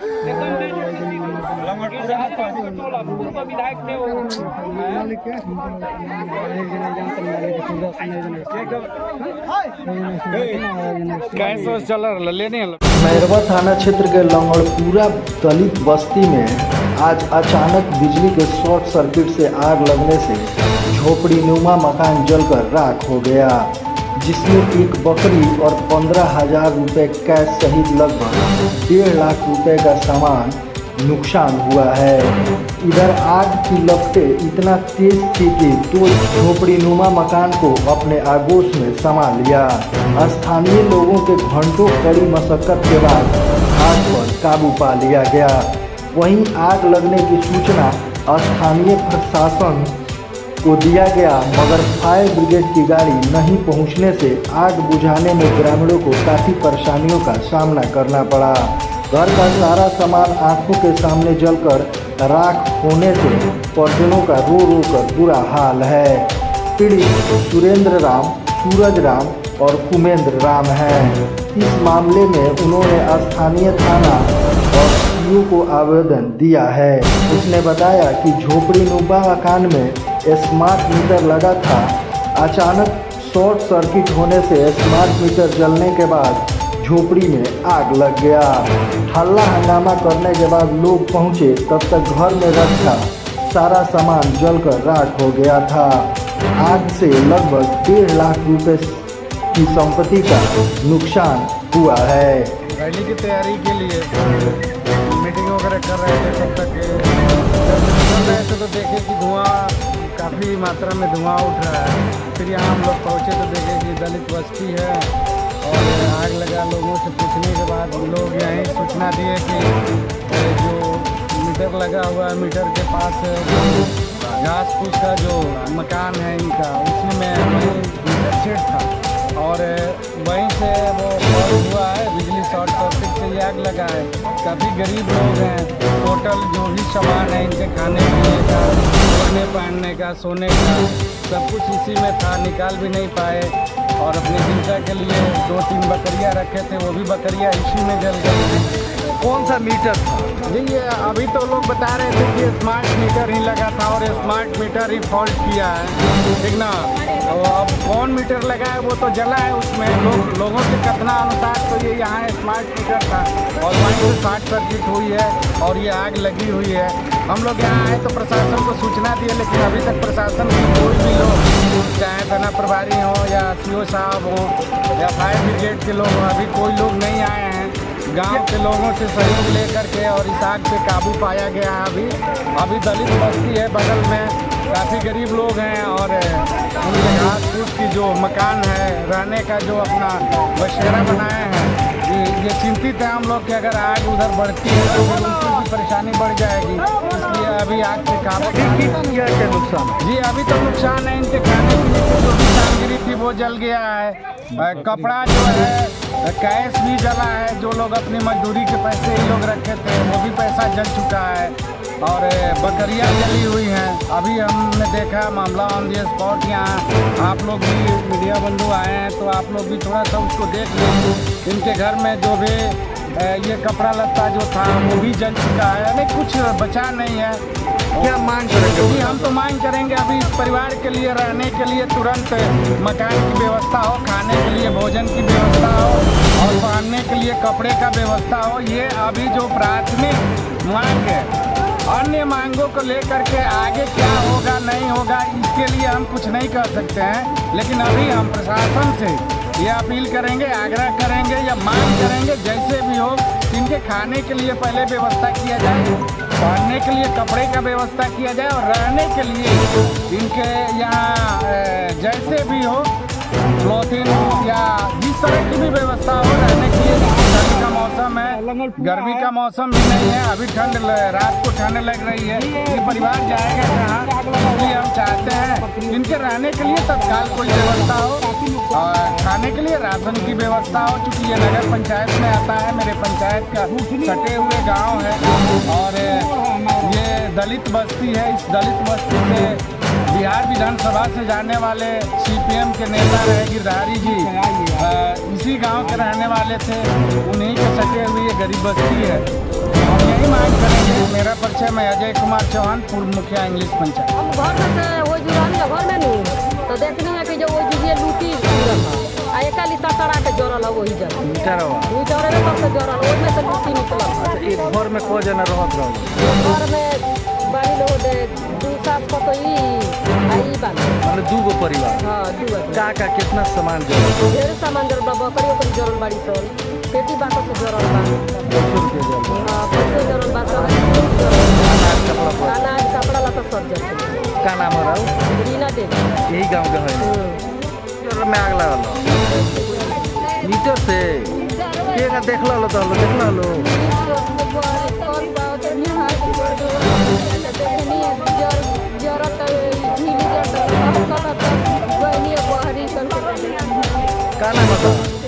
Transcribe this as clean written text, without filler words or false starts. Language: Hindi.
विधायक थे कैसे चल रहा लेने मैरवा थाना क्षेत्र के लंगड़पुरा दलित बस्ती में आज अचानक बिजली के शॉर्ट सर्किट से आग लगने से झोपड़ी नुमा मकान जलकर राख हो गया, जिसमें एक बकरी और 15,000 रुपये कैश सहित लगभग 1.5 लाख रुपए का सामान नुकसान हुआ है। इधर आग की लपटें इतना तेज थी कि तो झोपड़ी नुमा मकान को अपने आगोश में समा लिया। स्थानीय लोगों के घंटों कड़ी मशक्कत के बाद आग पर काबू पा लिया गया। वहीं आग लगने की सूचना स्थानीय प्रशासन को दिया गया, मगर फायर ब्रिगेड की गाड़ी नहीं पहुंचने से आग बुझाने में ग्रामीणों को काफ़ी परेशानियों का सामना करना पड़ा। घर का सारा सामान आंखों के सामने जलकर राख होने से परिजनों का रो रो कर बुरा हाल है। पीड़ित सुरेंद्र राम, सूरज राम और कुमेंद्र राम हैं। इस मामले में उन्होंने स्थानीय थाना और सीओ को आवेदन दिया है। उसने बताया कि झोपड़ी नुमा मकान में स्मार्ट मीटर लगा था। अचानक शॉर्ट सर्किट होने से स्मार्ट मीटर जलने के बाद झोपड़ी में आग लग गया। हल्ला हंगामा करने के बाद लोग पहुंचे, तब तक घर में रखा सारा सामान जलकर राख हो गया था। आग से लगभग 1.5 लाख रुपए की संपत्ति का नुकसान हुआ है। रैली की तैयारी के लिए मीटिंग वगैरह कर रहे थे, तब तक जब निकल रहे थे तो देखे कि धुआं काफ़ी मात्रा में धुआं उठ रहा है। फिर यहाँ हम लोग पहुँचे तो देखे कि दलित बस्ती है और आग लगा। लोगों से पूछने के बाद लोग यहीं सूचना दिए कि जो मीटर लगा हुआ है, मीटर के पास घास फूस का जो मकान है इनका, उसी में वहीं मीटर सेट था और वहीं से वो फॉल्ट हुआ है। बिजली शॉर्ट सर्किट से ये आग लगा है। काफ़ी गरीब लोग हैं। टोटल जो भी सामान है इनके खाने पीने का, ओढ़ने पहनने का, सोने का, सब कुछ इसी में था। निकाल भी नहीं पाए और अपनी जीविका के लिए 2-3 बकरियां रखे थे, वो भी बकरियां इसी में जल गई। कौन सा मीटर था? जी ये अभी तो लोग बता रहे थे कि स्मार्ट मीटर ही लगा था और स्मार्ट मीटर ही फॉल्ट किया है, ठीक ना। तो अब कौन मीटर लगा है वो तो जला है, उसमें लोगों के कथना अनुसार तो ये यहाँ स्मार्ट मीटर था और वहीं से शॉर्ट सर्किट हुई है और ये आग लगी हुई है। हम लोग यहाँ आए तो प्रशासन को सूचना दिए, लेकिन अभी तक प्रशासन की कोई भी लोग, चाहे थाना प्रभारी हो या सीओ साहब हो या फायर ब्रिगेड के लोग हों, अभी कोई लोग नहीं आए हैं। गांव के लोगों से सहयोग लेकर के और इस आग पे काबू पाया गया है। अभी दलित बस्ती है बगल में, काफ़ी गरीब लोग हैं और उनके घास फूस की जो मकान है, रहने का जो अपना बसेरा बनाए हैं, ये चिंतित है हम लोग कि अगर आग उधर बढ़ती है तो फिर उनकी भी परेशानी बढ़ जाएगी। इसलिए अभी आग पे काबू क्या नुकसान? जी अभी तो नुकसान है, इनके खाने पीने की जो भी सामग्री थी वो जल गया है। कपड़ा जो है, कैश भी जला है। जो लोग अपनी मजदूरी के पैसे ही लोग रखे थे वो भी पैसा जल चुका है और बकरियां जली हुई हैं। अभी हमने देखा मामला ऑन दी स्पॉट। यहाँ आप लोग भी मीडिया बंधु आए हैं तो आप लोग भी थोड़ा सा उसको देख लें। इनके घर में जो भी ये कपड़ा लत्ता जो था वो भी जल चुका है, यानी कुछ बचा नहीं है। क्या मांग करेंगे? जी हम तो मांग करेंगे अभी इस परिवार के लिए रहने के लिए तुरंत मकान की व्यवस्था हो, खाने के लिए भोजन की व्यवस्था हो और पहनने के लिए कपड़े का व्यवस्था हो। ये अभी जो प्राथमिक मांग है। अन्य मांगों को लेकर के आगे क्या होगा नहीं होगा इसके लिए हम कुछ नहीं कर सकते हैं, लेकिन अभी हम प्रशासन से ये अपील करेंगे, आग्रह करेंगे या मांग करेंगे, जैसे भी हो इनके खाने के लिए पहले व्यवस्था किया जाए, पहनने के लिए कपड़े का व्यवस्था किया जाए और रहने के लिए इनके यहाँ जैसे भी हो क्लॉथिंग या जिस तरह की भी व्यवस्था हो रहने के लिए। ठंड का मौसम है, गर्मी का मौसम भी नहीं है। अभी ठंड, रात को ठंड लग रही है, ये परिवार जाएगा कहाँ? इसलिए हम चाहते हैं इनके रहने के लिए तत्काल कोई व्यवस्था हो और खाने के लिए राशन की व्यवस्था हो। चूँकि ये नगर पंचायत में आता है, मेरे पंचायत का सटे हुए गाँव है और ये दलित बस्ती है। इस दलित बस्ती से बिहार विधानसभा से जाने वाले सीपीएम के नेता रहे गिरधारी जी, इसी गांव के रहने वाले थे। उन्हीं के सटे हुई ये गरीब बस्ती है। हम यही मांग करेंगे। मेरा परिचय, मैं अजय कुमार चौहान, पूर्व मुखिया इंग्लिश पंचायत। हम घर में से वो जुड़ान के घर में नहीं तो देखनी है कि जो वो जुड़िए लूटी आ एक लीटर करा के जोड़ल है वही जगह मीटर मीटर रे पर से जोड़ल ओइ में से लूटी निकलल। अच्छा, एक घर में को जना रहत रहो? घर में बारी लोग दे दू सास पतोई आई बात मतलब दू गो परिवार। हां दू का कितना सामान जोड़ल? ढेर सामान जोड़ल बा, बकरी ओकरी जोड़ल बाड़ी सन, पेटी बाटा से जोड़ल बा, 200 रुपया जोड़ल। हां पैसे जोड़ल बा, सब अनाज कपड़ा लता सब जोड़ल। का नाम है राव? रीना देवी। यही गांव के है। मीटर में आग लगल मीटर से के का देखला लो तो देखला लो का नाम है?